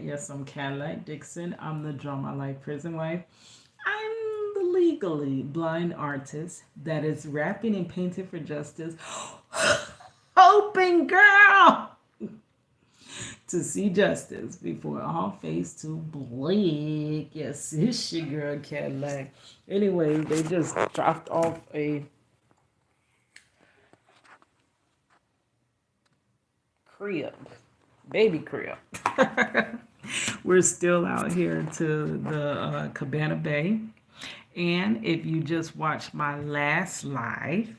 Yes, I'm Cadillac Dixon. I'm the drama like prison wife. I'm the legally blind artist that is rapping and painting for justice, hoping, girl, to see justice before all face to bleak. Yes, it's your girl Cadillac. Anyway, they just dropped off a crib, baby crib. We're still out here to the Cabana Bay. And if you just watched my last live,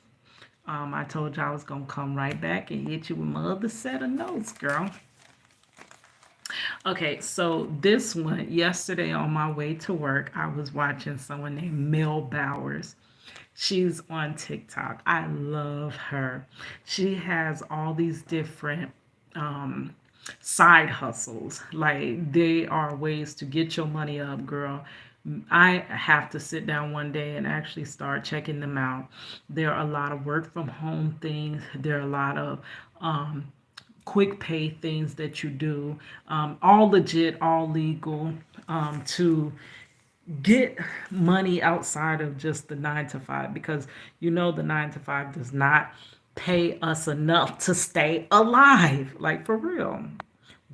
I told you I was going to come right back and hit you with my other set of notes, girl. Okay, so this one, yesterday on my way to work, I was watching someone named Mel Bowers. She's on TikTok. I love her. She has all these different um, side hustles. Like they are ways to get your money up, girl. I have to sit down one day and actually start checking them out. There are a lot of work from home things. There are a lot of quick pay things that you do, all legit, all legal, to get money outside of just the 9 to 5, because you know the 9 to 5 does not pay us enough to stay alive, like for real.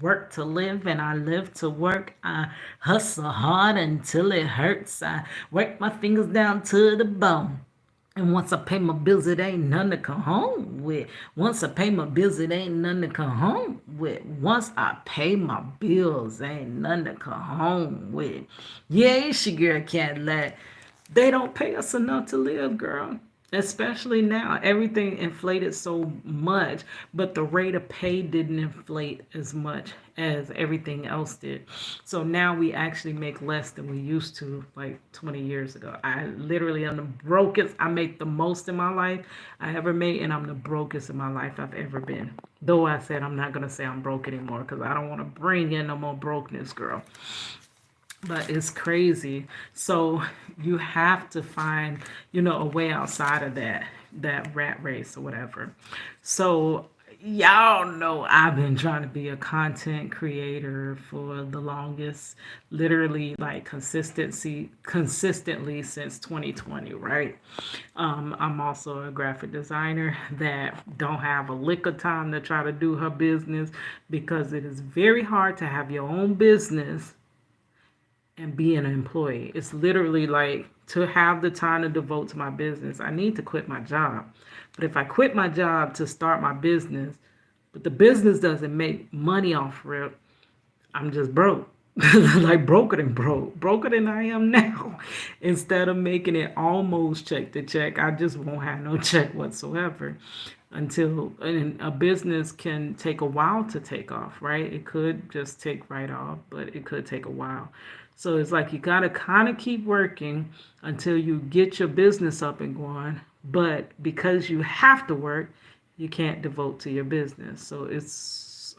Work to live and I live to work. I hustle hard until it hurts. I work my fingers down to the bone. And once I pay my bills, it ain't nothing to come home with. Once I pay my bills, it ain't nothing to come home with. Once I pay my bills, ain't nothing to come home with. Yeah, it's your girl Cadillac. They don't pay us enough to live, girl. Especially now, everything inflated so much, but the rate of pay didn't inflate as much as everything else did. So now we actually make less than we used to like 20 years ago. I literally am the brokest. I make the most in my life I ever made, and I'm the brokest in my life I've ever been. Though I said I'm not going to say I'm broke anymore because I don't want to bring in no more brokenness, girl. But it's crazy. So you have to find, a way outside of that rat race or whatever. So y'all know I've been trying to be a content creator for the longest, literally like consistently since 2020, right? I'm also a graphic designer that don't have a lick of time to try to do her business, because it is very hard to have your own business and being an employee. It's literally like, to have the time to devote to my business, I need to quit my job. But if I quit my job to start my business, but the business doesn't make money off it, I'm just broke. Like broker than I am now. Instead of making it almost check to check, I just won't have no check whatsoever until, and a business can take a while to take off, right? It could just take right off, but it could take a while. So it's like you got to kind of keep working until you get your business up and going. But because you have to work, you can't devote to your business. So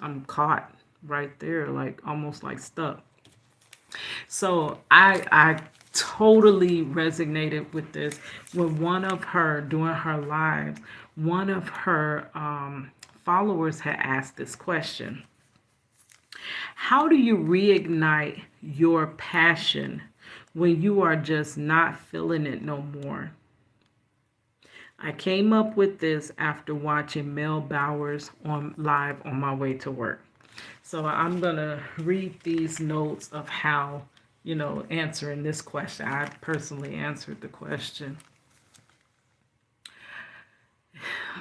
I'm caught right there, like almost like stuck. So I totally resonated with this when one of her, during her lives, one of her followers had asked this question: how do you reignite your passion when you are just not feeling it no more? I came up with this after watching Mel Bowers on live on my way to work. So I'm going to read these notes of how, answering this question. I personally answered the question.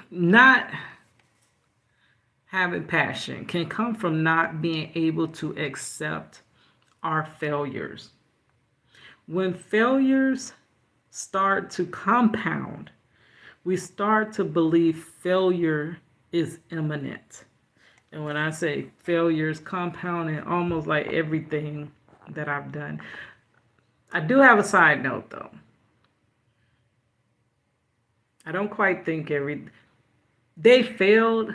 Not having passion can come from not being able to accept our failures. When failures start to compound, we start to believe failure is imminent. And when I say failures compounding, almost like everything that I've done. I do have a side note though. I don't quite think they failed,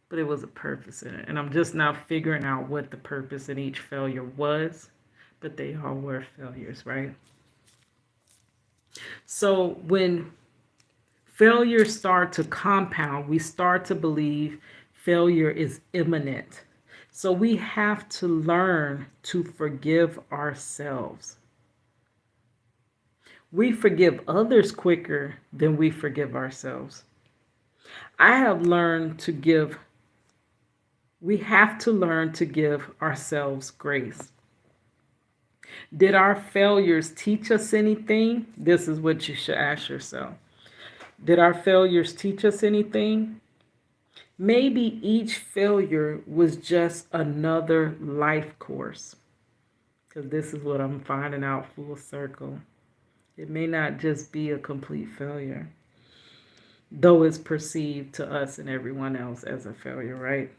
but it was a purpose in it. And I'm just now figuring out what the purpose in each failure was, but they all were failures, right? So when failures start to compound, we start to believe failure is imminent. So we have to learn to forgive ourselves. We forgive others quicker than we forgive ourselves. I have learned to give, we have to learn to give ourselves grace. Did our failures teach us anything? This is what you should ask yourself. Did our failures teach us anything? Maybe each failure was just another life course. Because this is what I'm finding out full circle. It may not just be a complete failure, though it's perceived to us and everyone else as a failure, right?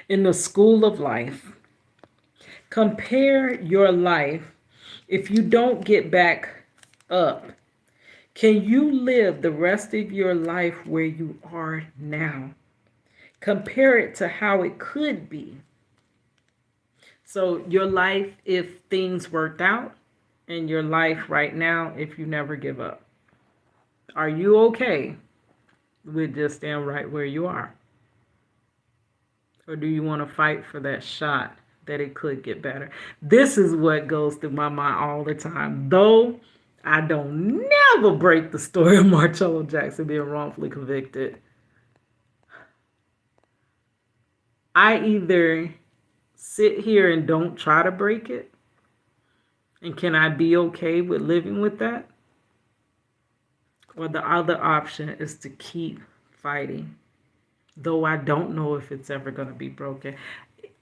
In the school of life, compare your life. If you don't get back up, can you live the rest of your life where you are now? Compare it to how it could be. So your life if things worked out, and your life right now if you never give up. Are you okay with just staying right where you are? Or do you want to fight for that shot that it could get better? This is what goes through my mind all the time. Though I don't never break the story of Marcello Jackson being wrongfully convicted, I either sit here and don't try to break it, and can I be okay with living with that? Or the other option is to keep fighting, though I don't know if it's ever going to be broken.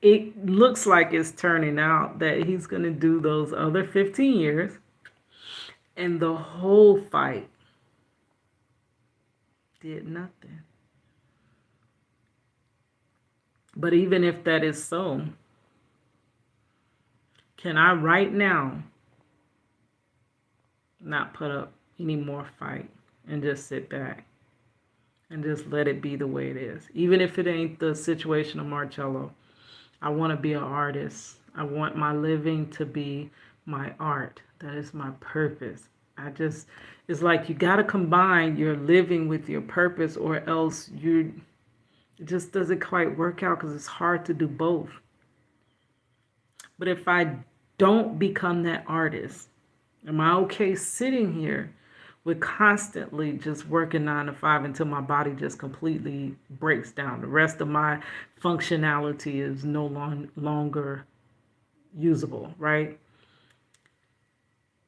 It looks like it's turning out that he's going to do those other 15 years, and the whole fight did nothing. But even if that is so, can I right now not put up any more fight and just sit back and just let it be the way it is? Even if it ain't the situation of Marcello, I want to be an artist. I want my living to be my art. That is my purpose. It's like you got to combine your living with your purpose, or else it just doesn't quite work out, because it's hard to do both. But if I don't become that artist, am I okay sitting here with constantly just working 9 to 5 until my body just completely breaks down? The rest of my functionality is no longer usable, right?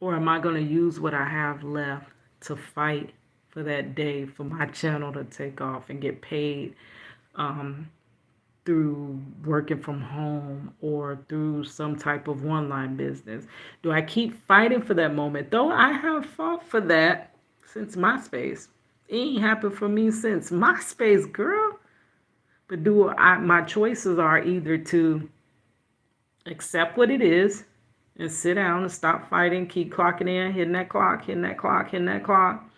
Or am I going to use what I have left to fight for that day for my channel to take off and get paid through working from home or through some type of online business? Do I keep fighting for that moment? Though I have fought for that since MySpace. It ain't happened for me since MySpace, girl. But my choices are either to accept what it is and sit down and stop fighting, keep clocking in, hitting that clock, hitting that clock, hitting that clock.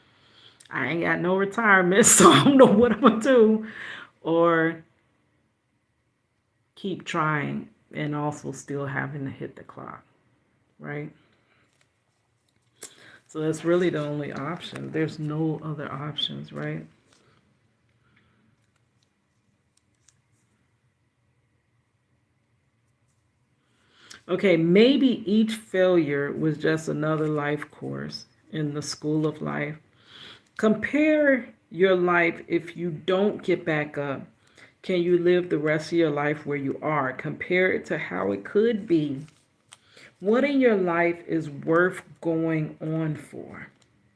I ain't got no retirement, so I don't know what I'm going to do. Or keep trying and also still having to hit the clock, right? So that's really the only option. There's no other options, right? Okay, maybe each failure was just another life course in the school of life. Compare your life if you don't get back up. Can you live the rest of your life where you are? Compare it to how it could be. What in your life is worth going on for?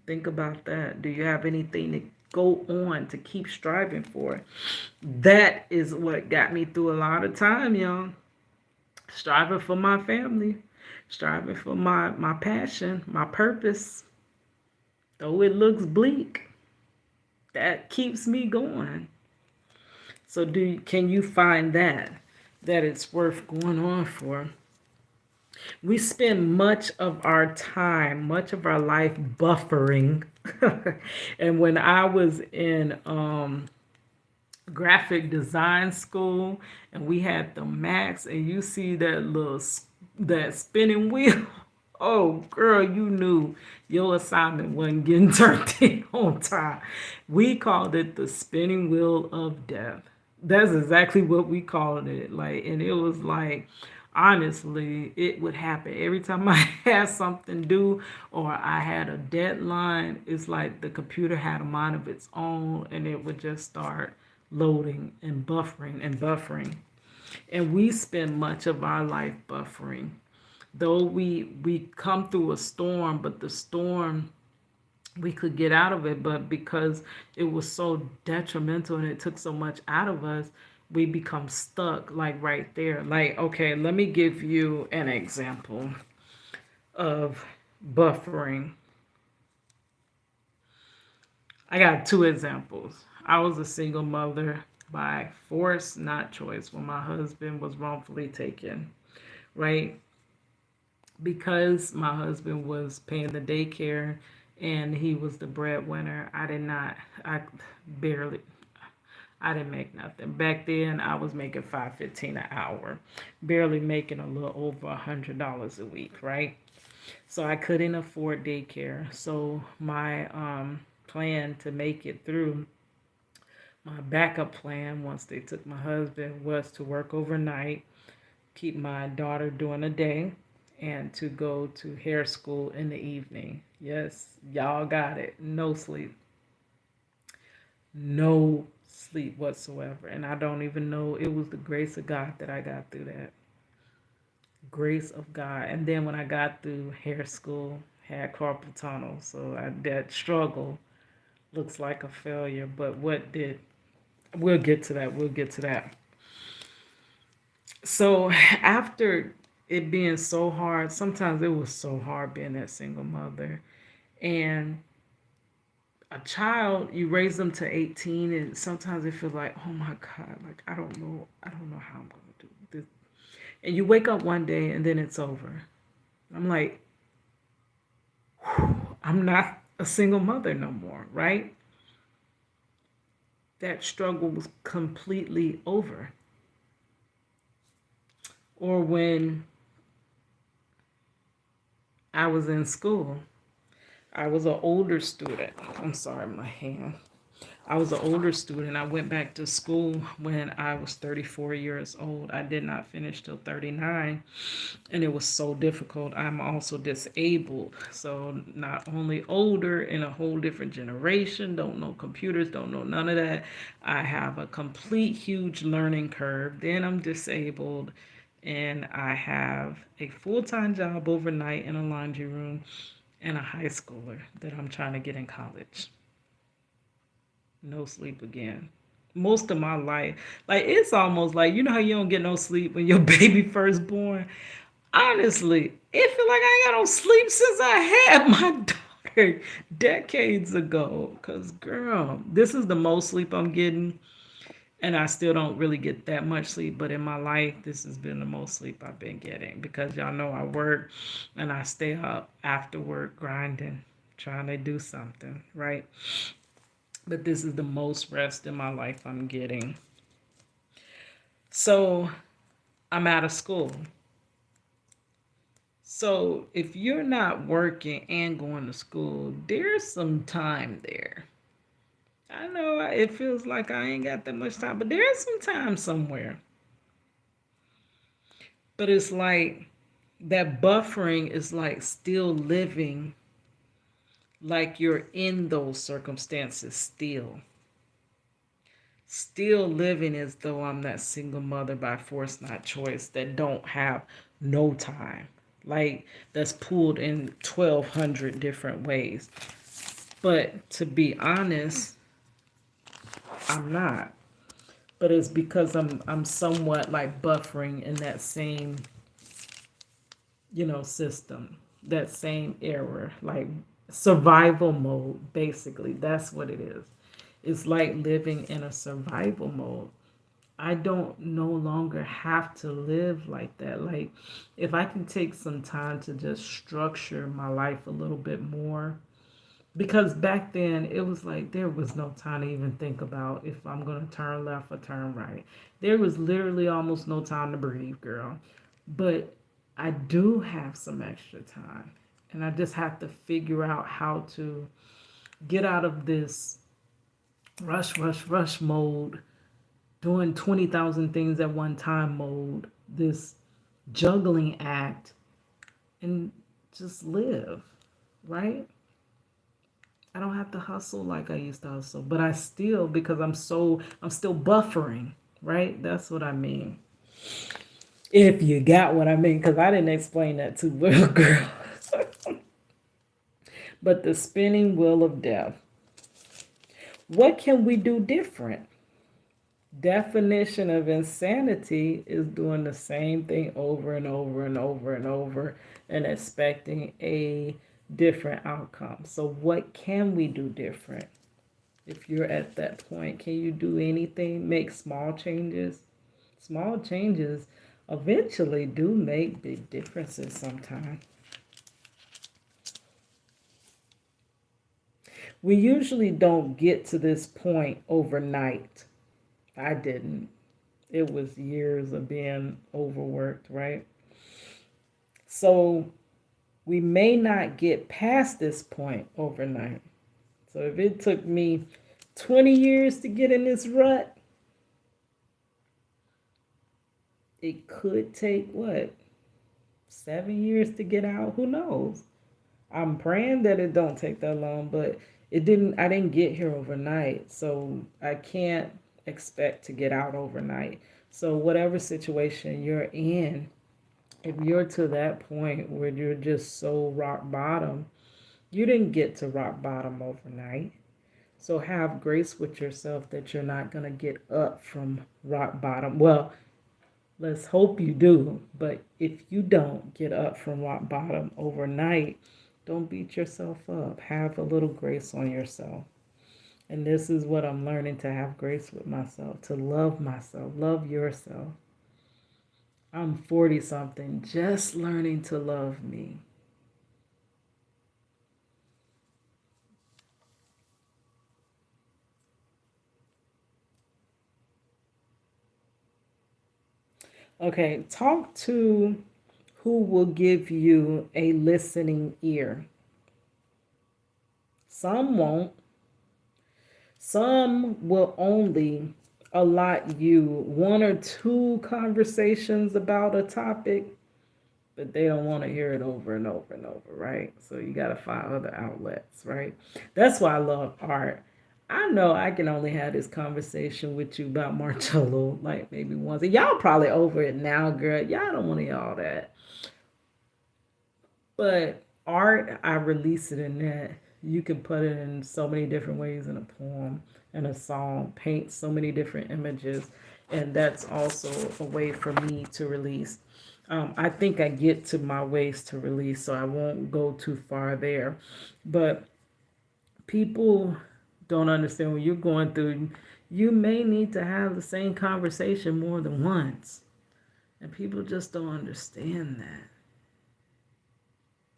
Think about that. Do you have anything to go on, to keep striving for? That is what got me through a lot of time, y'all. Striving for my family, striving for my passion, my purpose. Though it looks bleak, that keeps me going. So can you find that it's worth going on for? We spend much of our time, much of our life buffering. And when I was in graphic design school and we had the Max, and you see that spinning wheel, oh girl, you knew your assignment wasn't getting turned in on time. We called it the spinning wheel of death. That's exactly what we called it. Like, and it was like, honestly, it would happen every time I had something due or I had a deadline. It's like the computer had a mind of its own, and it would just start loading and buffering and buffering. And we spend much of our life buffering. Though we come through a storm, but the storm, we could get out of it, but because it was so detrimental and it took so much out of us, we become stuck like right there. Like, okay, let me give you an example of buffering. I got two examples. I was a single mother by force, not choice, when my husband was wrongfully taken, right? Because my husband was paying the daycare and he was the breadwinner, I did not, I barely, I didn't make nothing. Back then I was making $5.15 an hour, barely making a little over $100 a week, right? So I couldn't afford daycare. So my plan to make it through, my backup plan once they took my husband, was to work overnight, keep my daughter during the day, and to go to hair school in the evening. Yes, y'all got it. No sleep. No sleep whatsoever. And I don't even know, it was the grace of God that I got through that. Grace of God. And then when I got through hair school, had carpal tunnel. So that struggle looks like a failure. But what did, we'll get to that. We'll get to that. So after it being so hard, sometimes it was so hard being that single mother. And a child, you raise them to 18, and sometimes it feels like, oh my God, like I don't know how I'm gonna do this. And you wake up one day and then it's over. I'm like, whew, I'm not a single mother no more, right? That struggle was completely over. Or when I was in school, I was an older student. I'm sorry, my hand. I was an older student. I went back to school when I was 34 years old. I did not finish till 39, and it was so difficult. I'm also disabled. So, not only older in a whole different generation, don't know computers, don't know none of that. I have a complete huge learning curve. Then I'm disabled, and I have a full time job overnight in a laundry room and a high schooler that I'm trying to get in college. No sleep again. Most of my life, like it's almost like, you know how you don't get no sleep when your baby first born. Honestly, it feel like I ain't got no sleep since I had my daughter decades ago. Cause girl, this is the most sleep I'm getting, and I still don't really get that much sleep. But in my life, this has been the most sleep I've been getting because y'all know I work and I stay up after work grinding, trying to do something, right? But this is the most rest in my life I'm getting. So I'm out of school. So if you're not working and going to school, there's some time there. I know it feels like I ain't got that much time, but there's some time somewhere. But it's like that buffering is like still living like you're in those circumstances still. Still living as though I'm that single mother by force, not choice, that don't have no time. Like that's pulled in 1,200 different ways. But to be honest, I'm not. But it's because I'm somewhat like buffering in that same, system, that same error, like survival mode, basically. That's what it is. It's like living in a survival mode. I don't no longer have to live like that. Like, if I can take some time to just structure my life a little bit more, because back then it was like there was no time to even think about if I'm going to turn left or turn right. There was literally almost no time to breathe, girl. But I do have some extra time, and I just have to figure out how to get out of this rush, rush, rush mode doing 20,000 things at one time mode, this juggling act, and just live, right? I don't have to hustle like I used to hustle, but I still, because I'm still buffering, right? That's what I mean. If you got what I mean, because I didn't explain that too well, girl. But the spinning wheel of death. What can we do different? Definition of insanity is doing the same thing over and over and over and over and expecting a different outcome. So, what can we do different? If you're at that point, can you do anything? Make small changes? Small changes eventually do make big differences sometimes. We usually don't get to this point overnight. I didn't. It was years of being overworked, right? So we may not get past this point overnight. So if it took me 20 years to get in this rut, it could take what? 7 years to get out? Who knows? I'm praying that it don't take that long, but I didn't get here overnight. So I can't expect to get out overnight. So whatever situation you're in, if you're to that point where you're just so rock bottom, you didn't get to rock bottom overnight. So have grace with yourself that you're not going to get up from rock bottom. Well, let's hope you do. But if you don't get up from rock bottom overnight, don't beat yourself up. Have a little grace on yourself. And this is what I'm learning, to have grace with myself, to love myself, love yourself. I'm 40 something, just learning to love me. Okay, talk to who will give you a listening ear. Some won't. Some will only allot you one or two conversations about a topic, but they don't want to hear it over and over and over, right? So you got to find other outlets, right? That's why I love art. I know I can only have this conversation with you about Marcello like maybe once. And y'all probably over it now, girl. Y'all don't want to hear all that. But art, I release it in that. You can put it in so many different ways in a poem, in a song, paint so many different images. And that's also a way for me to release. I think I get to my ways to release, so I won't go too far there. But people don't understand when you're going through, you may need to have the same conversation more than once. And people just don't understand that.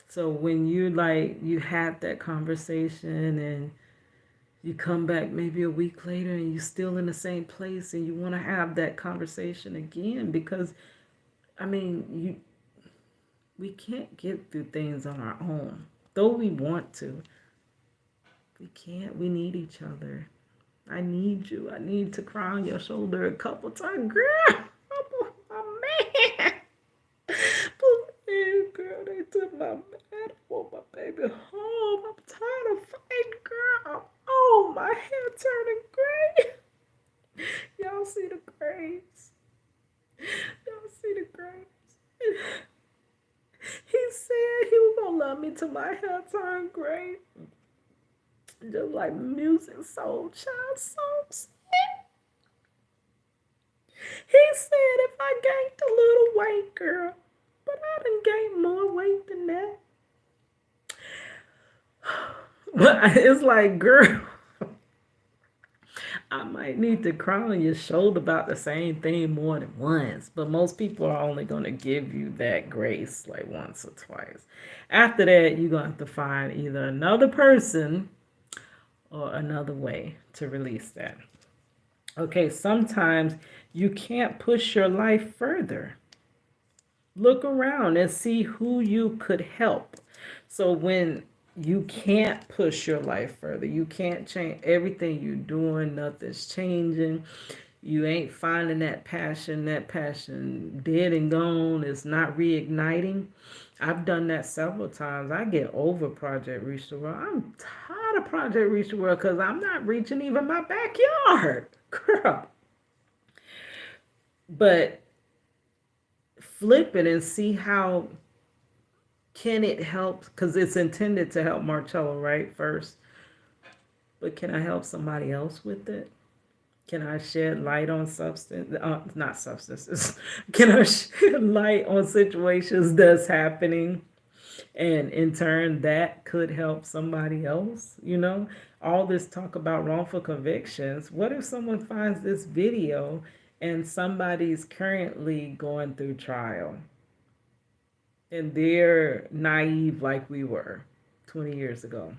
So when you had that conversation and you come back maybe a week later and you're still in the same place and you want to have that conversation again, because I mean, we can't get through things on our own. Though we want to, we can't. We need each other. I need you. I need to cry on your shoulder a couple times. Girl, oh man. Please, girl, they took my man. I want my baby home. I'm tired of fighting, girl. Oh, my hair turning gray. Y'all see the grays? Y'all see the grays? He said he was gonna love me till my hair turned gray. Just like music soul child songs. He said if I gained a little weight, girl, but I done gained more weight than that. But it's like, girl, I might need to cry on your shoulder about the same thing more than once. But most people are only going to give you that grace like once or twice. After that, you're going to have to find either another person or another way to release that. Okay, sometimes you can't push your life further. Look around and see who you could help. So when you can't push your life further, you can't change everything you're doing, nothing's changing, You ain't finding that passion dead and gone, it's not reigniting. I've done that several times. I get over Project Reach the World. I'm tired of Project Reach the World because I'm not reaching even my backyard. Girl. But flip it and see how can it help, because it's intended to help Marcello, right? First. But can I help somebody else with it? Can I shed light on not substances? Can I shed light on situations that's happening? And in turn, that could help somebody else, All this talk about wrongful convictions. What if someone finds this video and somebody's currently going through trial and they're naive like we were 20 years ago,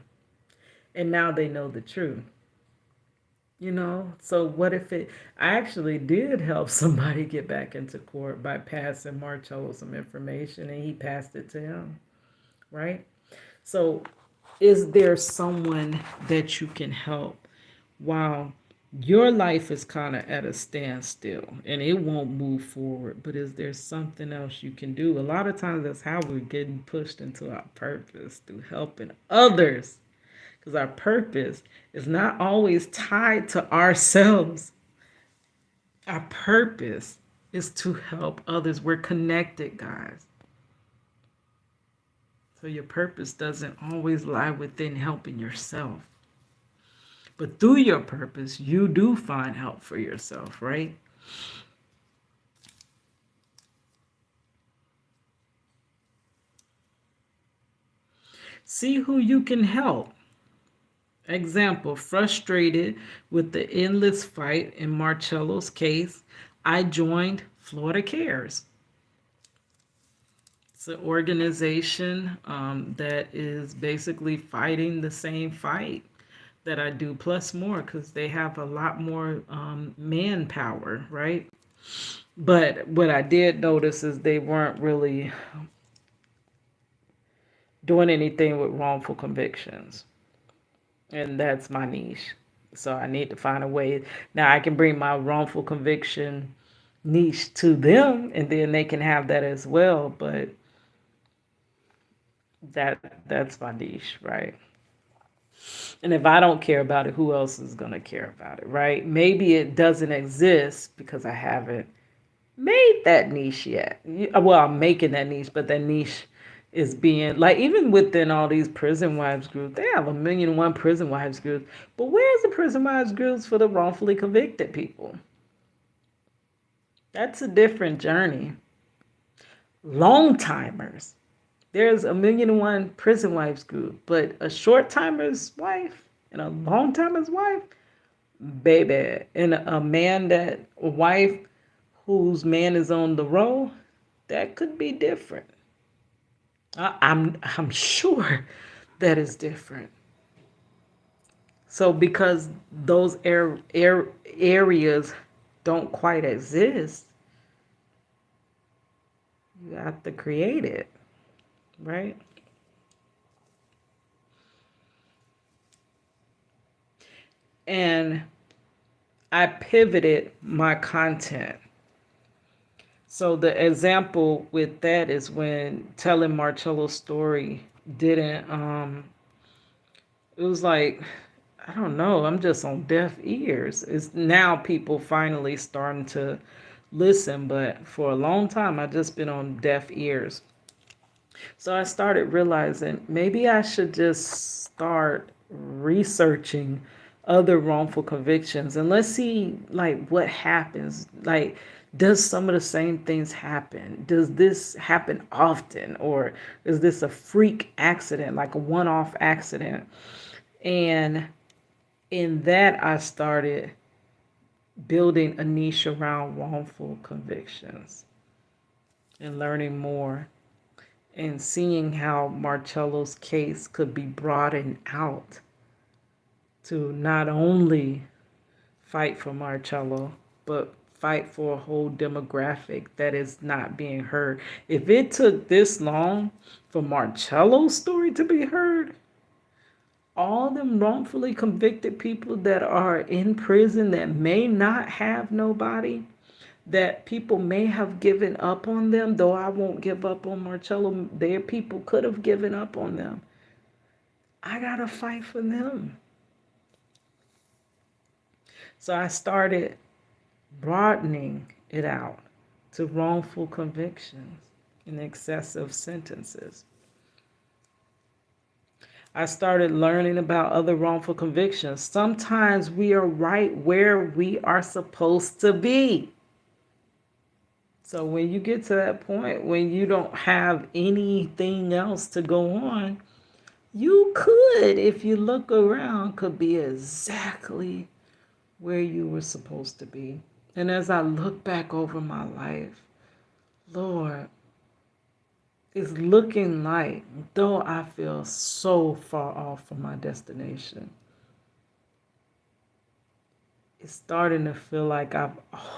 and now they know the truth? So what if it I actually did help somebody get back into court by passing Marcello some information and he passed it to him, right? So is there someone that you can help while your life is kind of at a standstill and it won't move forward? But is there something else you can do? A lot of times that's how we're getting pushed into our purpose, through helping others, because our purpose is not always tied to ourselves. Our purpose is to help others. We're connected, guys. So your purpose doesn't always lie within helping yourself. But through your purpose, you do find help for yourself, right? See who you can help. Example, frustrated with the endless fight in Marcello's case, I joined Florida Cares. It's an organization that is basically fighting the same fight that I do, plus more, because they have a lot more manpower, right? But what I did notice is they weren't really doing anything with wrongful convictions. And that's my niche. So I need to find a way. Now I can bring my wrongful conviction niche to them and then they can have that as well. But that's my niche, right? And if I don't care about it, who else is going to care about it, right? Maybe it doesn't exist because I haven't made that niche yet. Well, I'm making that niche, but that niche is being, like, even within all these prison wives groups, they have 1,000,001 prison wives groups. But where's the prison wives groups for the wrongfully convicted people? That's a different journey. Long timers. There's 1,000,001 prison wives group, but a short timer's wife and a long timer's wife, baby, and a wife whose man is on the roll, that could be different. I'm sure that is different. So because those areas don't quite exist, you have to create it, right? And I pivoted my content. So the example with that is when telling Marcello's story didn't, it was like, I don't know, I'm just on deaf ears. It's now people finally starting to listen, but for a long time I just been on deaf ears. So I started realizing maybe I should just start researching other wrongful convictions and let's see like what happens. Like, does some of the same things happen? Does this happen often? Or is this a freak accident, like a one-off accident? And in that, I started building a niche around wrongful convictions and learning more and seeing how Marcello's case could be broadened out to not only fight for Marcello, but fight for a whole demographic that is not being heard. If it took this long for Marcello's story to be heard, All them wrongfully convicted people that are in prison that may not have nobody, that people may have given up on them, though I won't give up on Marcello. Their people could have given up on them. I got to fight for them. So I started broadening it out to wrongful convictions and excessive sentences. I started learning about other wrongful convictions. Sometimes we are right where we are supposed to be. So when you get to that point when you don't have anything else to go on, you could, if you look around, could be exactly where you were supposed to be. And as I look back over my life, Lord, it's looking like, though I feel so far off from my destination, it's starting to feel like I've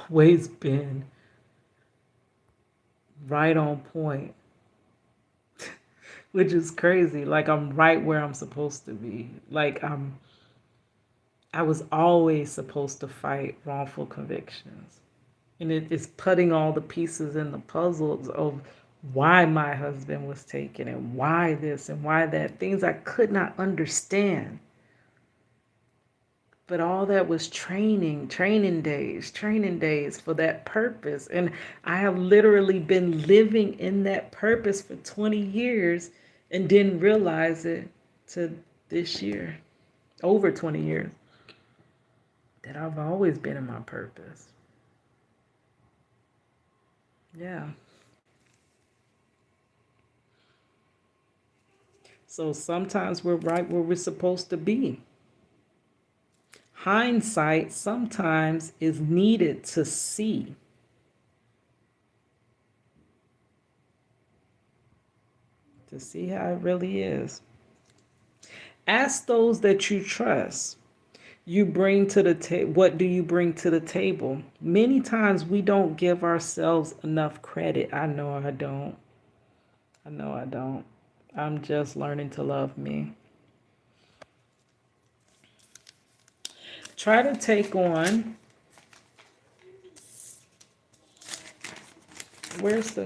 always been right on point, which is crazy. Like I'm right where I'm supposed to be. Like I was always supposed to fight wrongful convictions. And it is putting all the pieces in the puzzles of why my husband was taken and why this and why that. Things I could not understand. But all that was training days for that purpose. And I have literally been living in that purpose for 20 years and didn't realize it to this year, over 20 years, that I've always been in my purpose. Yeah. So sometimes we're right where we're supposed to be. Hindsight sometimes is needed to see. To see how it really is. Ask those that you trust. You bring to the table. What do you bring to the table? Many times we don't give ourselves enough credit. I know I don't. I know I don't. I'm just learning to love me. Try to take on. Where's the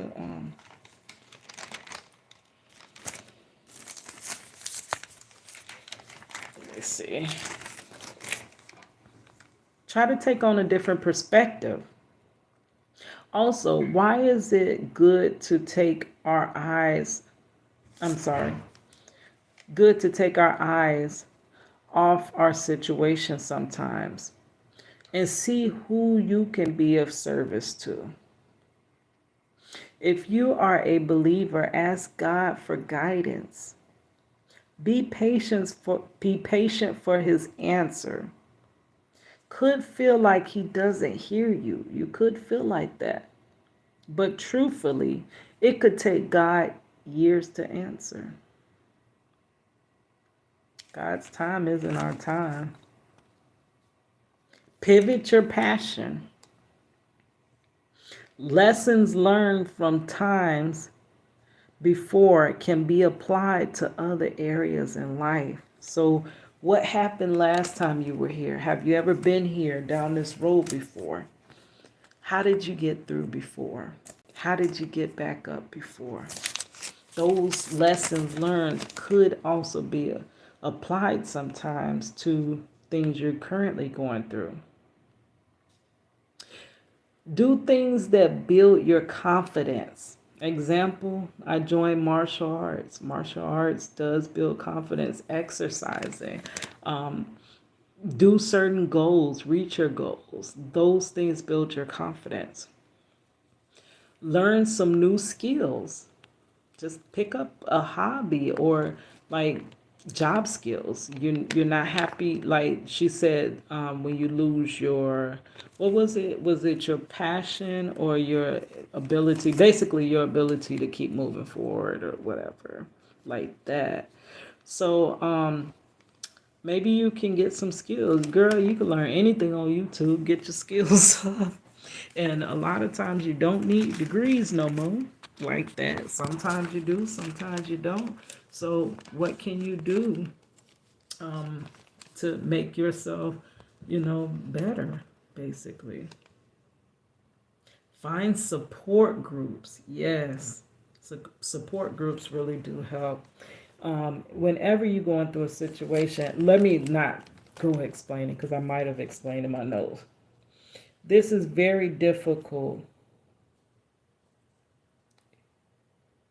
let me see. Try to take on a different perspective. Also, why is it good to take our eyes, I'm sorry, good to take our eyes off our situation sometimes and see who you can be of service to? If you are a believer, ask God for guidance. Be patient for his answer. Could feel like he doesn't hear you. You could feel like that. But truthfully, it could take God years to answer. God's time isn't our time. Pivot your passion. Lessons learned from times before can be applied to other areas in life. So, what happened last time you were here? Have you ever been here down this road before? How did you get through before? How did you get back up before? Those lessons learned could also be applied sometimes to things you're currently going through. Do things that build your confidence. Example, I joined martial arts. Martial arts does build confidence. Exercising. Do certain goals, reach your goals. Those things build your confidence. Learn some new skills. Just pick up a hobby or like job skills. You're not happy, like she said, when you lose your, what was it? Was it your passion or your ability? Basically, your ability to keep moving forward or whatever, like that. So maybe you can get some skills, girl. You can learn anything on YouTube. Get your skills up. And a lot of times you don't need degrees no more like that. Sometimes you do, sometimes you don't. So what can you do um, to make yourself, better, basically. Find support groups. Yes, support groups really do help. Whenever you're going through a situation, let me not go explaining because I might have explained in my notes. This is very difficult.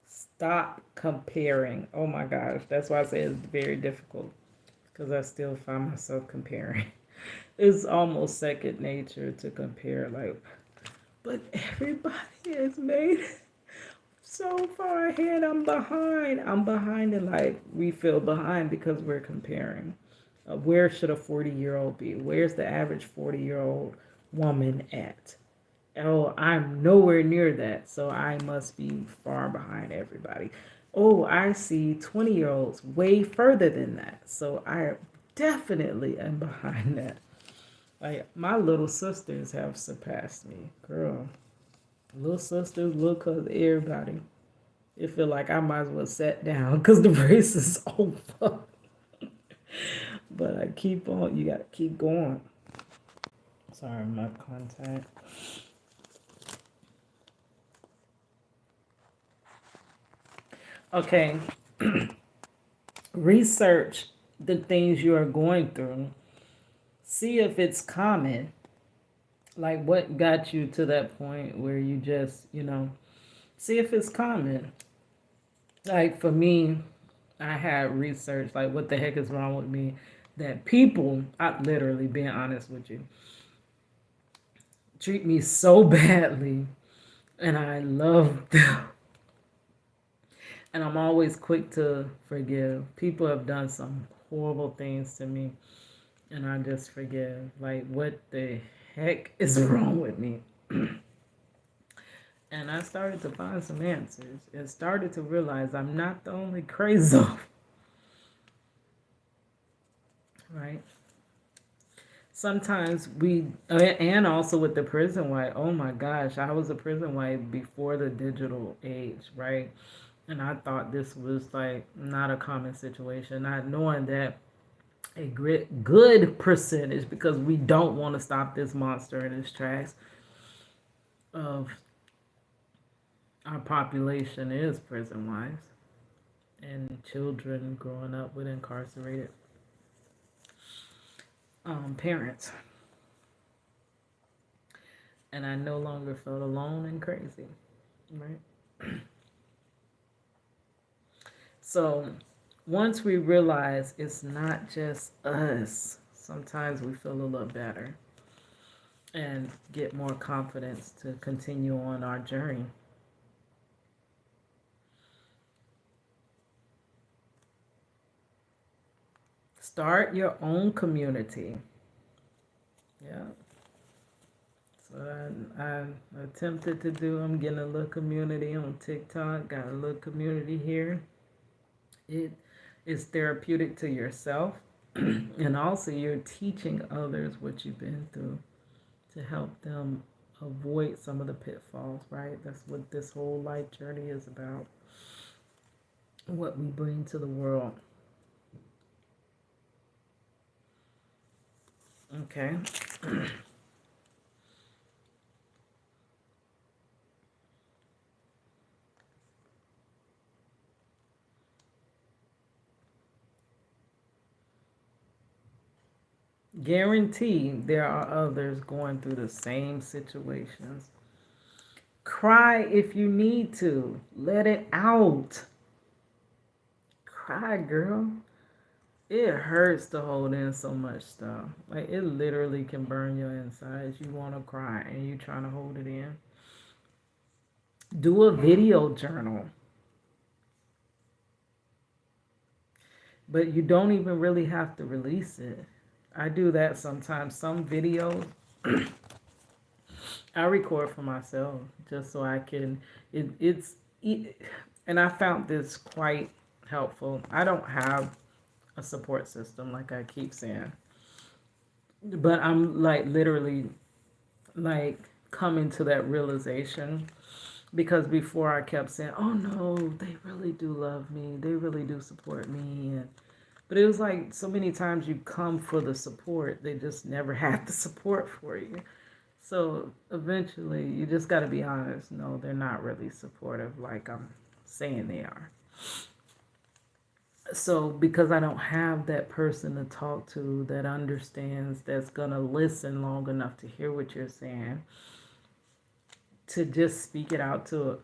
Stop comparing. Oh my gosh, that's why I say it's very difficult because I still find myself comparing. It's almost second nature to compare, like, but everybody has made it so far ahead. I'm behind. I'm behind, and like we feel behind because we're comparing. Where should a 40-year-old be? Where's the average 40-year-old woman at? Oh, I'm nowhere near that, so I must be far behind everybody. Oh, I see 20-year-olds way further than that, so I definitely am behind that. Like, my little sisters have surpassed me. Girl, little sisters, little cousins, everybody. It feel like I might as well sit down because the race is over. But I keep on. You got to keep going. Sorry, my contact. Okay. Research the things you are going through. See if it's common. Like, what got you to that point where you just, see if it's common. Like, for me, I had research, like, what the heck is wrong with me? That people, I literally being honest with you, treat me so badly, and I love them. And I'm always quick to forgive. People have done some horrible things to me, and I just forgive. Like, what the heck is wrong with me? And I started to find some answers and started to realize I'm not the only crazy, right? Sometimes and also with the prison wife, oh my gosh, I was a prison wife before the digital age, right? And I thought this was like not a common situation, not knowing that a good percentage, because we don't want to stop this monster in its tracks, of our population is prison wives and children growing up with incarcerated parents. And I no longer felt alone and crazy, right? So once we realize it's not just us, sometimes we feel a little better and get more confidence to continue on our journey. Start your own community. Yeah. So I attempted to do, I'm getting a little community on TikTok, got a little community here. It is therapeutic to yourself, and also you're teaching others what you've been through to help them avoid some of the pitfalls, right? That's what this whole life journey is about, what we bring to the world. Okay. Guaranteed there are others going through the same situations. Cry if you need to. Let it out. Cry, girl. It hurts to hold in so much stuff. Like, it literally can burn your insides. You want to cry and you trying to hold it in. Do a video journal. But you don't even really have to release it. I do that sometimes. Some videos I record for myself just so I can. And I found this quite helpful. I don't have a support system like I keep saying, but I'm like literally like coming to that realization, because before I kept saying, "Oh no, they really do love me. They really do support me," But it was like so many times you come for the support, they just never had the support for you. So eventually, you just got to be honest. No, they're not really supportive like I'm saying they are. So because I don't have that person to talk to that understands, that's going to listen long enough to hear what you're saying, to just speak it out to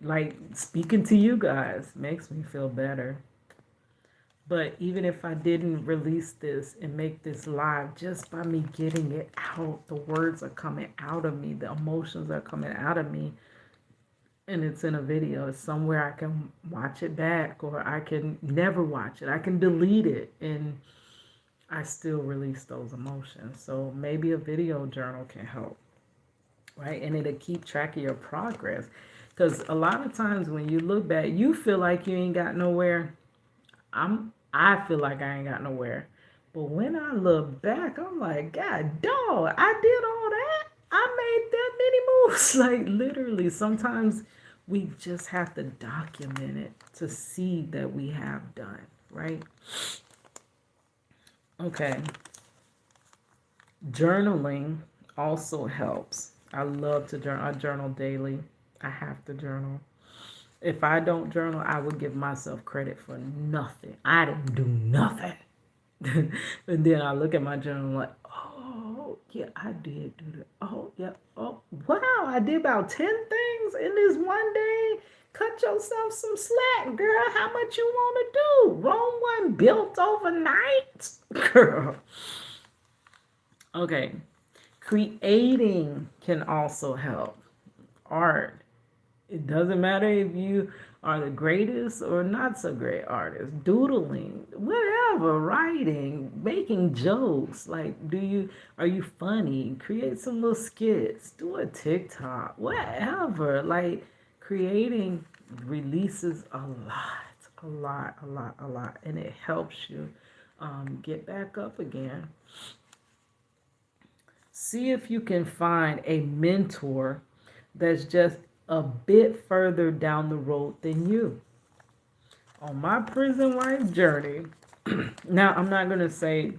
like speaking to you guys makes me feel better. But even if I didn't release this and make this live, just by me getting it out, the words are coming out of me, the emotions are coming out of me, and it's in a video. It's somewhere I can watch it back, or I can never watch it. I can delete it, and I still release those emotions. So maybe a video journal can help, right? And it'll keep track of your progress. Because a lot of times when you look back, you feel like you ain't got nowhere. I feel like I ain't got nowhere. But when I look back, I'm like, God dog, I did all that. I made that many moves. Like literally, sometimes we just have to document it to see that we have done, right? Okay. Journaling also helps. I love to journal. I journal daily. I have to journal. If I don't journal, I would give myself credit for nothing. I didn't do nothing. And then I look at my journal like, oh, yeah, I did do that. Oh, yeah. Oh, wow, I did about 10 things in this one day. Cut yourself some slack, girl. How much you want to do? Rome wasn't built overnight, girl. Okay. Creating can also help. Art. It doesn't matter if you are the greatest or not so great artist. Doodling, whatever, writing, making jokes. Like, are you funny? Create some little skits. Do a TikTok, whatever. Like, creating releases a lot, and it helps you get back up again. See if you can find a mentor that's just a bit further down the road than you. On my prison wife journey, now I'm not going to say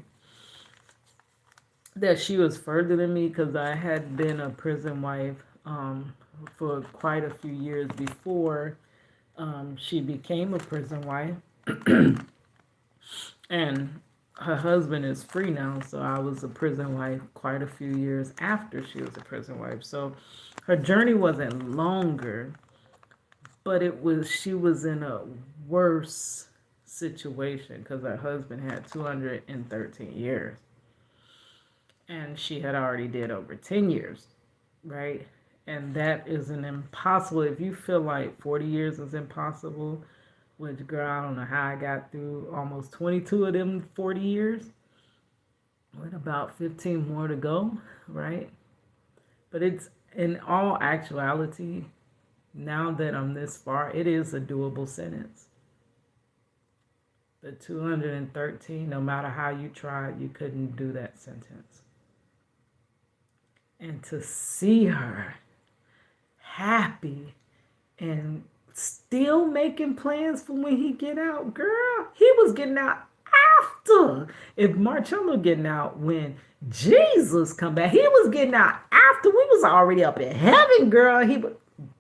that she was further than me, because I had been a prison wife for quite a few years before she became a prison wife. And her husband is free now, so I was a prison wife quite a few years after she was a prison wife. So her journey wasn't longer, but she was in a worse situation because her husband had 213 years and she had already did over 10 years, right? And that is an impossible. If you feel like 40 years is impossible, which, girl, I don't know how I got through almost 22 of them 40 years with about 15 more to go, right? But it's, in all actuality, now that I'm this far, it is a doable sentence. The 213, no matter how you tried, you couldn't do that sentence. And to see her happy and still making plans for when he get out, girl, he was getting out after. If Marcello getting out when Jesus come back, he was getting out after we was already up in heaven, girl.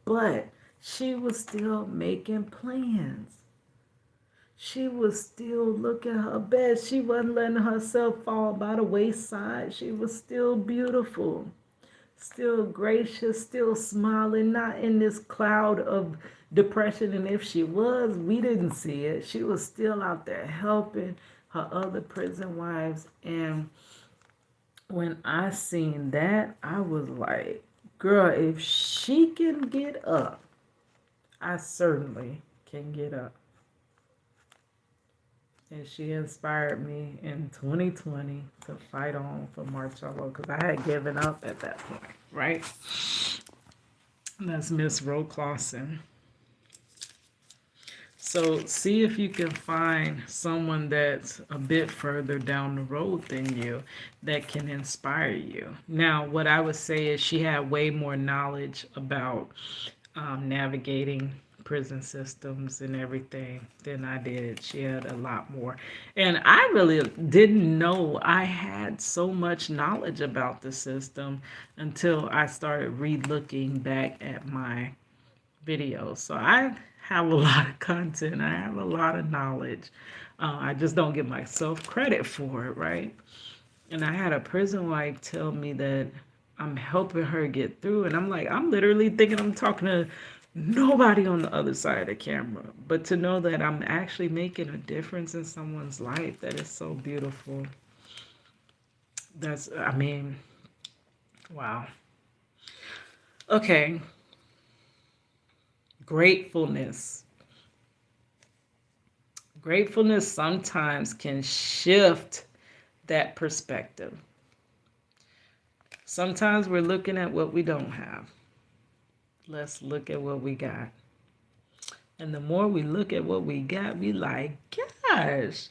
But she was still making plans. She was still looking her best. She wasn't letting herself fall by the wayside. She was still beautiful, still gracious, still smiling, not in this cloud of depression. And if she was, we didn't see it. She was still out there helping her other prison wives. And when I seen that, I was like, girl, if she can get up, I certainly can get up. And she inspired me in 2020 to fight on for Marcello, because I had given up at that point, right? That's Miss Ro Clausen. So see if you can find someone that's a bit further down the road than you that can inspire you. Now, what I would say is she had way more knowledge about navigating prison systems and everything than I did. She had a lot more. And I really didn't know I had so much knowledge about the system until I started re-looking back at my videos. So I have a lot of content. I have a lot of knowledge. I just don't give myself credit for it, right? And I had a prison wife tell me that I'm helping her get through. And I'm like, I'm literally thinking I'm talking to nobody on the other side of the camera. But to know that I'm actually making a difference in someone's life, that is so beautiful. I mean, wow. Okay. Gratefulness. Gratefulness sometimes can shift that perspective. Sometimes we're looking at what we don't have. Let's look at what we got. And the more we look at what we got, we like, gosh,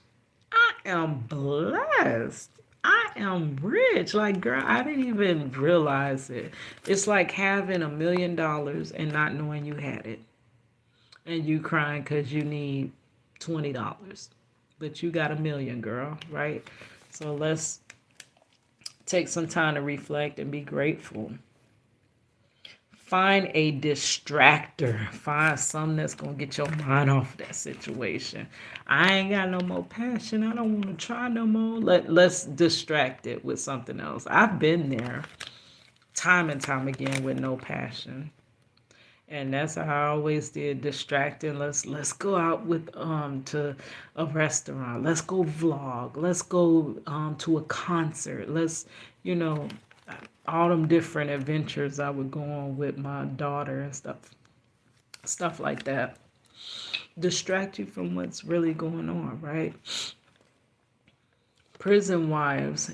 I am blessed. I am rich. Like, girl, I didn't even realize it. It's like having $1 million and not knowing you had it. And you crying because you need $20. But you got 1 million, girl, right? So let's take some time to reflect and be grateful. Find a distractor. Find something that's going to get your mind off that situation. I ain't got no more passion. I don't want to try no more. Let's distract it with something else. I've been there time and time again with no passion. And that's how I always did, distracting. Let's go out with to a restaurant. Let's go vlog. Let's go to a concert. Let's, you know, all them different adventures I would go on with my daughter and stuff like that. Distract you from what's really going on, right? Prison wives.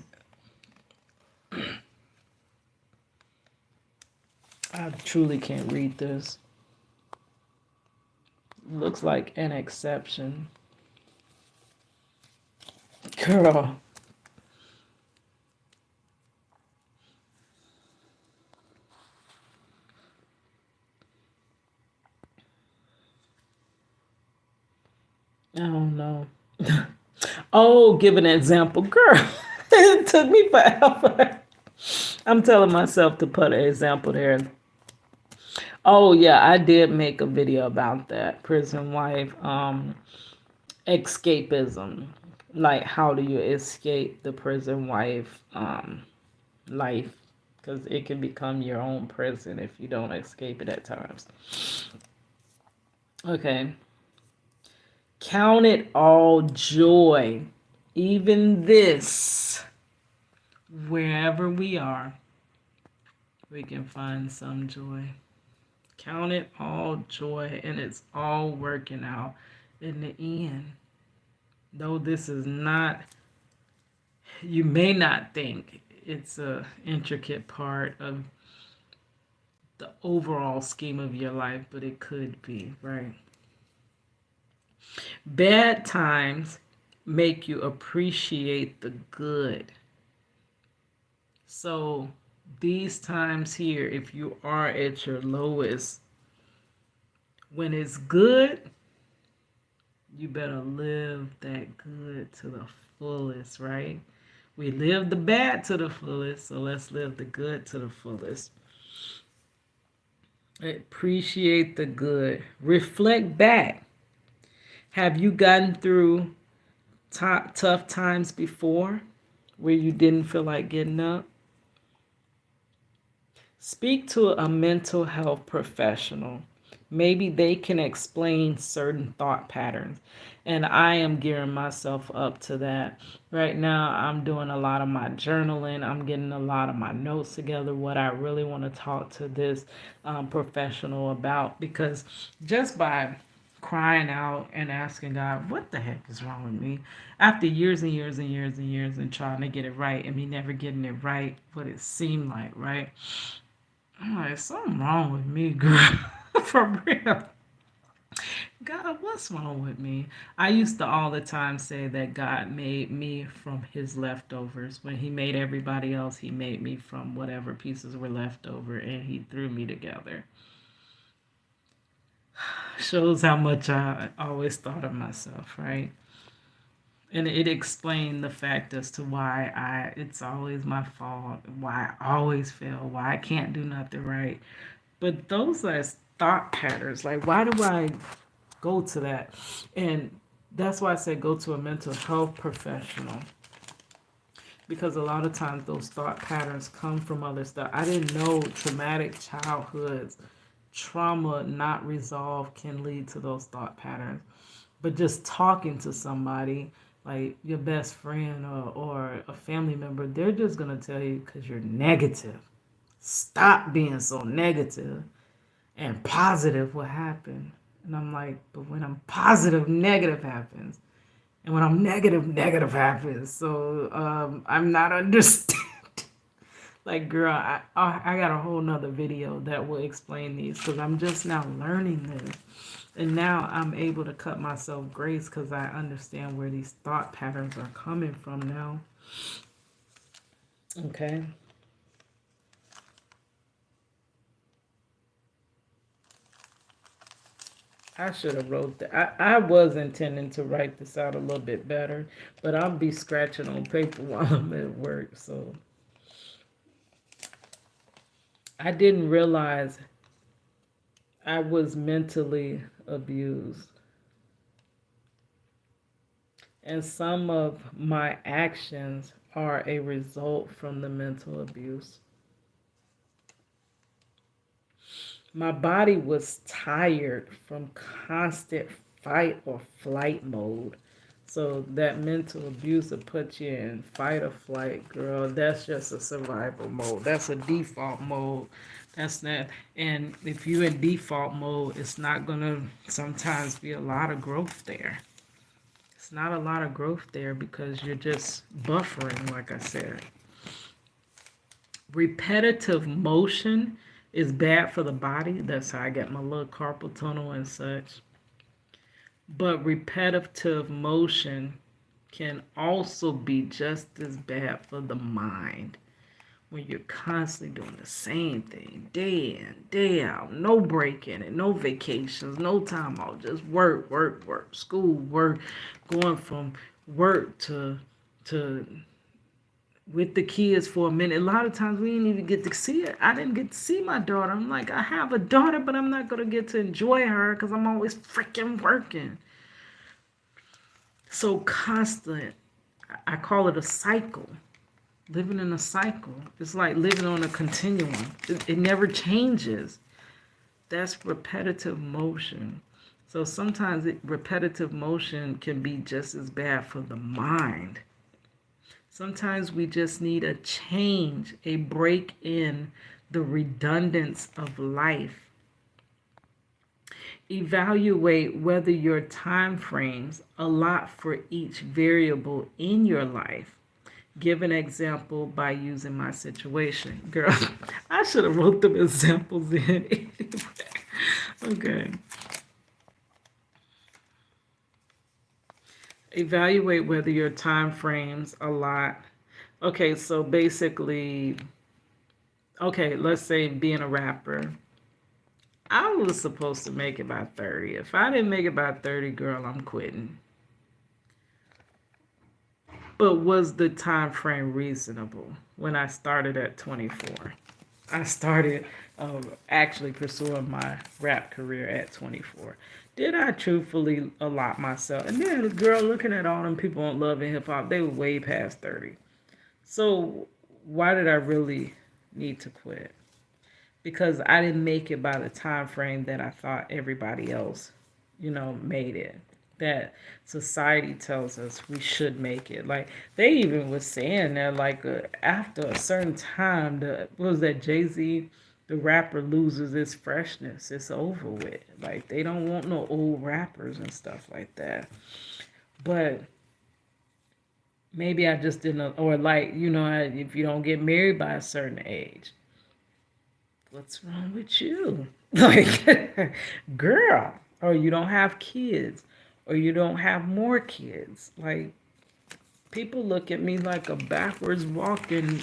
I truly can't read this. Looks like an exception. Girl. I don't know. Oh, give an example. Girl, it took me forever. I'm telling myself to put an example there. Oh yeah, I did make a video about that. Prison wife, escapism. Like, how do you escape the prison wife life? Because it can become your own prison if you don't escape it at times. Okay. Count it all joy, even this, wherever we are, we can find some joy. Count it all joy, and it's all working out in the end. Though this is not, you may not think it's a intricate part of the overall scheme of your life, but it could be, right? Bad times make you appreciate the good. So these times here, if you are at your lowest, when it's good, you better live that good to the fullest, right? We live the bad to the fullest, so let's live the good to the fullest. Appreciate the good. Reflect back. Have you gotten through tough times before where you didn't feel like getting up? Speak to a mental health professional. Maybe they can explain certain thought patterns. And I am gearing myself up to that. Right now, I'm doing a lot of my journaling. I'm getting a lot of my notes together, what I really want to talk to this professional about. Because just by crying out and asking God, what the heck is wrong with me? After years and years and years and years and trying to get it right and me never getting it right, what it seemed like, right? I'm like, something wrong with me, girl. For real. God, what's wrong with me? I used to all the time say that God made me from his leftovers. When he made everybody else, he made me from whatever pieces were left over and he threw me together. Shows how much I always thought of myself, right? And it explained the fact as to why it's always my fault, why I always fail, why I can't do nothing right. But those are thought patterns. Like, why do I go to that? And that's why I said go to a mental health professional, because a lot of times those thought patterns come from other stuff. I didn't know traumatic childhoods, trauma not resolved can lead to those thought patterns. But just talking to somebody like your best friend or a family member, they're just going to tell you because you're negative. Stop being so negative and positive what happened. And I'm like, but when I'm positive, negative happens. And when I'm negative, negative happens. So I'm not understanding. Like, girl, I got a whole nother video that will explain these because I'm just now learning this. And now I'm able to cut myself grace because I understand where these thought patterns are coming from now. Okay. I should have wrote that. I was intending to write this out a little bit better, but I'll be scratching on paper while I'm at work. So I didn't realize I was mentally abused. And some of my actions are a result from the mental abuse. My body was tired from constant fight or flight mode. So that mental abuse will put you in fight or flight, girl. That's just a survival mode. That's a default mode. That's not, and if you're in default mode, it's not gonna sometimes be a lot of growth there. It's not a lot of growth there because you're just buffering, like I said. Repetitive motion is bad for the body. That's how I get my little carpal tunnel and such. But repetitive motion can also be just as bad for the mind when you're constantly doing the same thing day in, day out, no break in it, no vacations, no time off, just work, work, work, school, work, going from work to with the kids for a minute. A lot of times we didn't even get to see it. I didn't get to see my daughter. I'm like, I have a daughter, but I'm not going to get to enjoy her because I'm always freaking working. So constant. I call it a cycle. Living in a cycle. It's like living on a continuum. It never changes. That's repetitive motion. So sometimes repetitive motion can be just as bad for the mind. Sometimes we just need a change, a break in the redundance of life. Evaluate whether your time frames allot for each variable in your life. Give an example by using my situation. Girl, I should have wrote them examples in. Okay. Evaluate whether your time frames allot. Okay, so basically, okay, let's say being a rapper. I was supposed to make it by 30. If I didn't make it by 30, girl, I'm quitting. But was the time frame reasonable when I started at 24? I started actually pursuing my rap career at 24. Did I truthfully allot myself? And then, girl, looking at all them people on Love and Hip Hop, they were way past 30. So why did I really need to quit? Because I didn't make it by the time frame that I thought everybody else, made it. That society tells us we should make it. Like they even was saying that, like after a certain time, what was that, Jay-Z, the rapper loses its freshness. It's over with. Like they don't want no old rappers and stuff like that. But maybe I just didn't, or like if you don't get married by a certain age, what's wrong with you? Like, girl, or you don't have kids, or you don't have more kids. Like, people look at me like a backwards walking,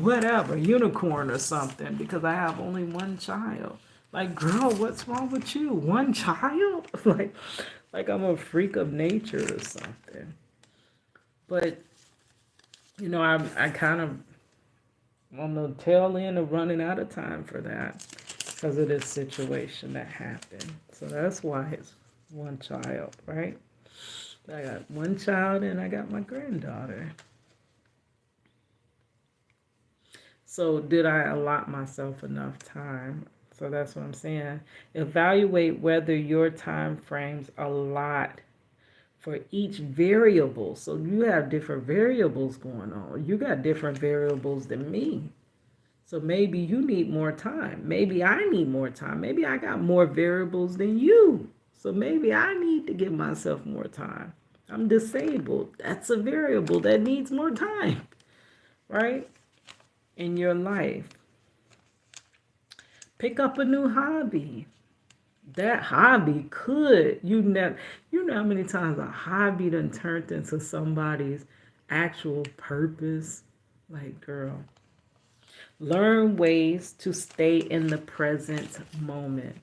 whatever, unicorn or something, because I have only one child. Like, girl, what's wrong with you? One child? like I'm a freak of nature or something. But I kind of on the tail end of running out of time for that because of this situation that happened. So that's why it's one child, right? I got one child and I got my granddaughter. So did I allot myself enough time? So that's what I'm saying. Evaluate whether your time frames allot for each variable. So you have different variables going on. You got different variables than me. So maybe you need more time. Maybe I need more time. Maybe I got more variables than you. So maybe I need to give myself more time. I'm disabled. That's a variable that needs more time, right? In your life. Pick up a new hobby. That hobby could, you know how many times a hobby done turned into somebody's actual purpose? Like, girl, learn ways to stay in the present moment.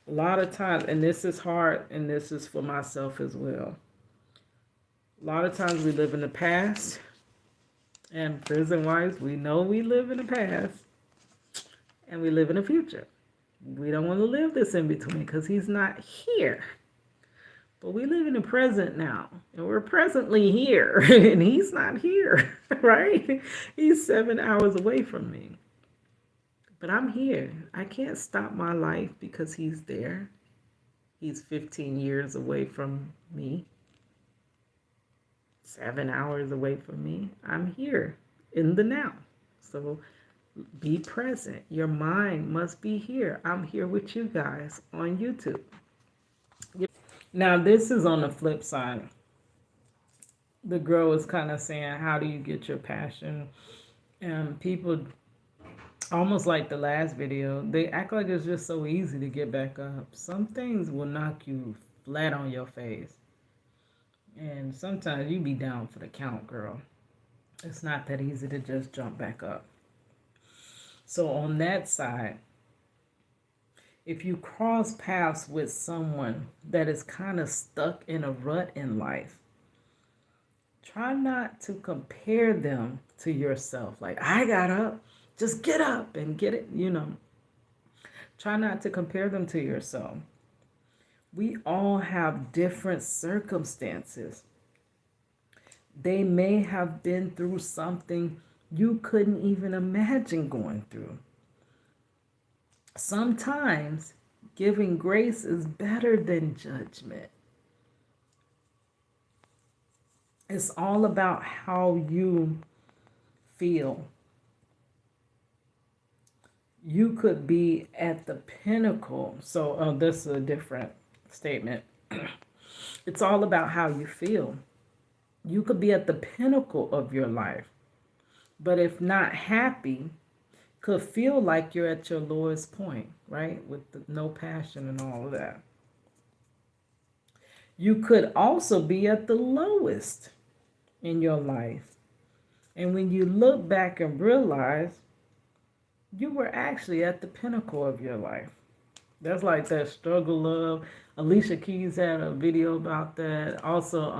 A lot of times, and this is hard, and this is for myself as well. A lot of times we live in the past, and prison wise, we know we live in the past, and we live in the future. We don't want to live this in between because he's not here. But we live in the present now, and we're presently here, and he's not here, right? He's 7 hours away from me. But I'm here. I can't stop my life because he's there. He's 15 years away from me, 7 hours away from me. I'm here in the now. So be present. Your mind must be here. I'm here with you guys on YouTube. Now, this is on the flip side. The girl is kind of saying, how do you get your passion? And people, almost like the last video, they act like it's just so easy to get back up. Some things will knock you flat on your face. And sometimes you be down for the count, girl. It's not that easy to just jump back up. So on that side, if you cross paths with someone that is kind of stuck in a rut in life, try not to compare them to yourself. Like, I got up, just get up and get it, Try not to compare them to yourself. We all have different circumstances. They may have been through something you couldn't even imagine going through. Sometimes giving grace is better than judgment. It's all about how you feel. You could be at the pinnacle. So, this is a different statement. It's all about how you feel. You could be at the pinnacle of your life, but if not happy, could feel like you're at your lowest point, right? With no passion and all of that. You could also be at the lowest in your life. And when you look back and realize you were actually at the pinnacle of your life. That's like that struggle love. Alicia Keys had a video about that. Also,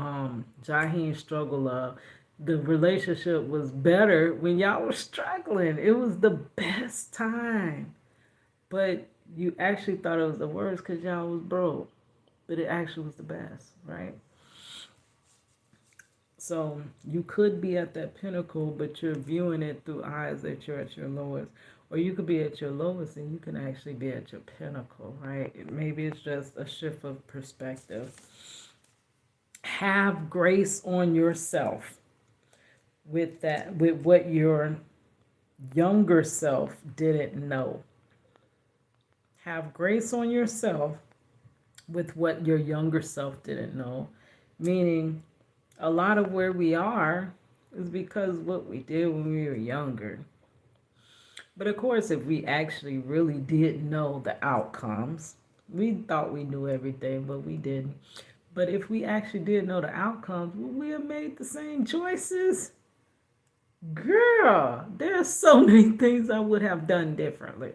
Jaheim struggle love. The relationship was better when y'all were struggling. It was the best time. But you actually thought it was the worst because y'all was broke. But it actually was the best, right? So you could be at that pinnacle, but you're viewing it through eyes that you're at your lowest. Or you could be at your lowest and you can actually be at your pinnacle, right? Maybe it's just a shift of perspective. Have grace on yourself with what your younger self didn't know. Have grace on yourself with what your younger self didn't know. Meaning, a lot of where we are is because what we did when we were younger. But of course, if we actually really did know the outcomes, we thought we knew everything, but we didn't. But if we actually did know the outcomes, would we have made the same choices? Girl, there's so many things I would have done differently.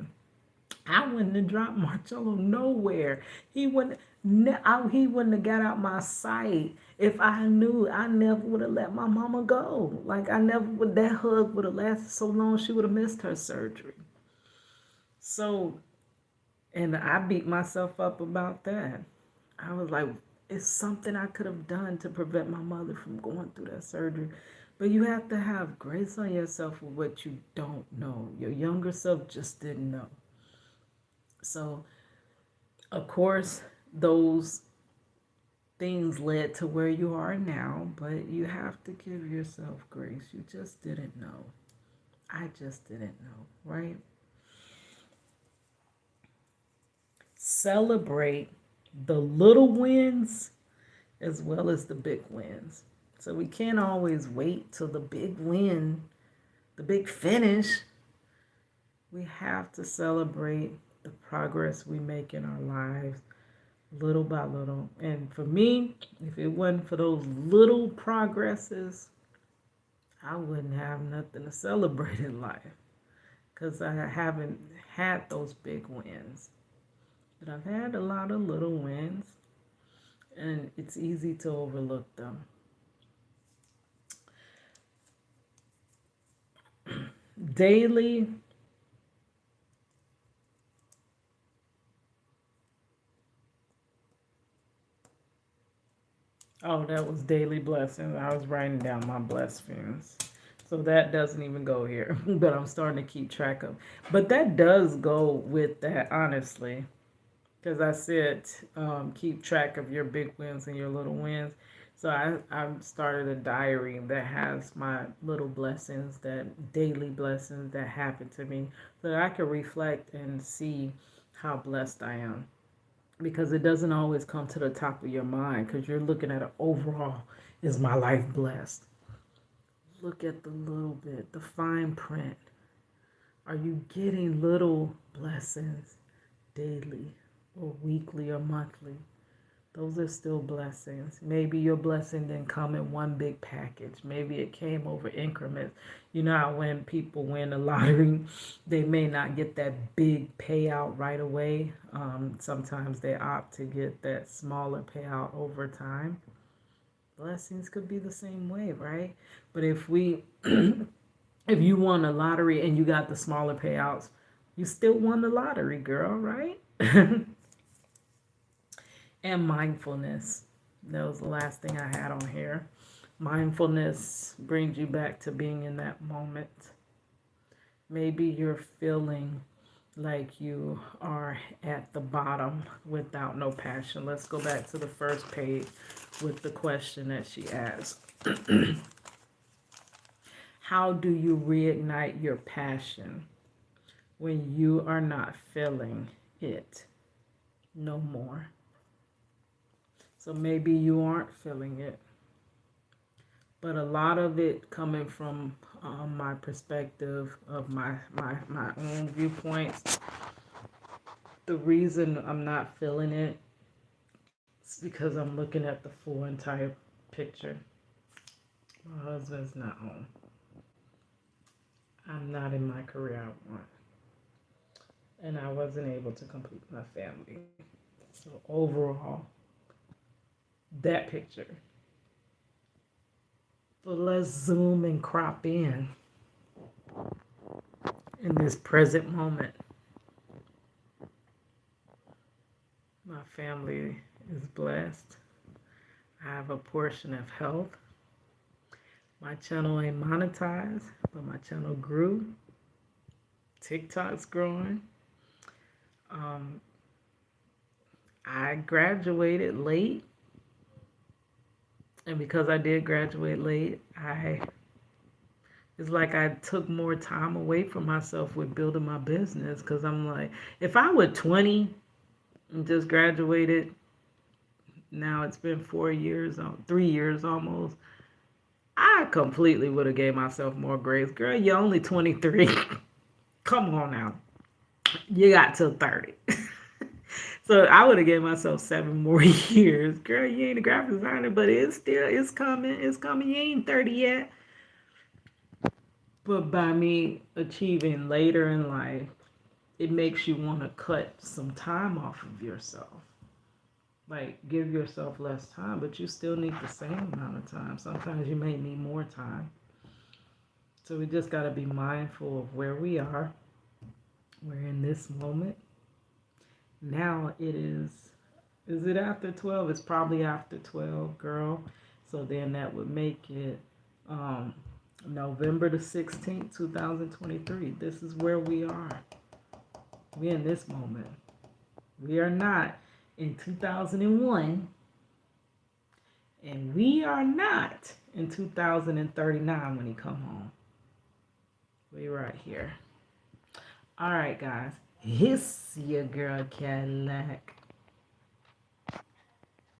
I wouldn't have dropped Marcello nowhere. He wouldn't have got out my sight if I knew. I never would have let my mama go. Like I never would. That hug would have lasted so long. She would have missed her surgery. So, and I beat myself up about that. I was like, it's something I could have done to prevent my mother from going through that surgery. But you have to have grace on yourself with what you don't know. Your younger self just didn't know. So, of course, those things led to where you are now, but you have to give yourself grace. You just didn't know. I just didn't know, right? Celebrate the little wins as well as the big wins. So we can't always wait till the big win, the big finish. We have to celebrate the progress we make in our lives little by little. And for me, if it wasn't for those little progresses, I wouldn't have nothing to celebrate in life because I haven't had those big wins. But I've had a lot of little wins, and it's easy to overlook them. Daily, oh, that was daily blessings. I was writing down my blessings. So that doesn't even go here, but I'm starting to keep track of. But that does go with that, honestly. Because I said keep track of your big wins and your little wins. So I started a diary that has my little blessings, that daily blessings that happen to me, so that I can reflect and see how blessed I am. Because it doesn't always come to the top of your mind because you're looking at it overall. Is my life blessed? Look at the little bit, the fine print. Are you getting little blessings daily or weekly or monthly? Those are still blessings. Maybe your blessing didn't come in one big package. Maybe it came over increments. You know how when people win the lottery, they may not get that big payout right away. Sometimes they opt to get that smaller payout over time. Blessings could be the same way, right? But if you won a lottery and you got the smaller payouts, you still won the lottery, girl, right? And mindfulness. That was the last thing I had on here. Mindfulness brings you back to being in that moment. Maybe you're feeling like you are at the bottom without no passion. Let's go back to the first page with the question that she asked. How do you reignite your passion when you are not feeling it no more? So maybe you aren't feeling it, but a lot of it coming from my perspective of my own viewpoints. The reason I'm not feeling it is because I'm looking at the full entire picture. My husband's not home. I'm not in my career I want. And I wasn't able to complete my family. So overall, that picture. But let's zoom and crop in this present moment. My family is blessed. I have a portion of health. My channel ain't monetized, but my channel grew. TikTok's growing. I graduated late. And because I did graduate late, it's like I took more time away from myself with building my business. Because I'm like, if I were 20 and just graduated, now it's been 4 years, 3 years almost, I completely would have gave myself more grace. Girl, you're only 23. Come on now. You got till 30. So I would have gave myself 7 more years. Girl, you ain't a graphic designer, but it's coming. It's coming. You ain't 30 yet. But by me achieving later in life, it makes you want to cut some time off of yourself. Like, give yourself less time, but you still need the same amount of time. Sometimes you may need more time. So we just got to be mindful of where we are. We're in this moment. Now it is it after 12? It's probably after 12, girl. So then that would make it um, November the 16th, 2023. This is where we are. We're in this moment. We are not in 2001, and we are not in 2039 when he come home. We're right here. All right, guys. It's your girl Cadillac.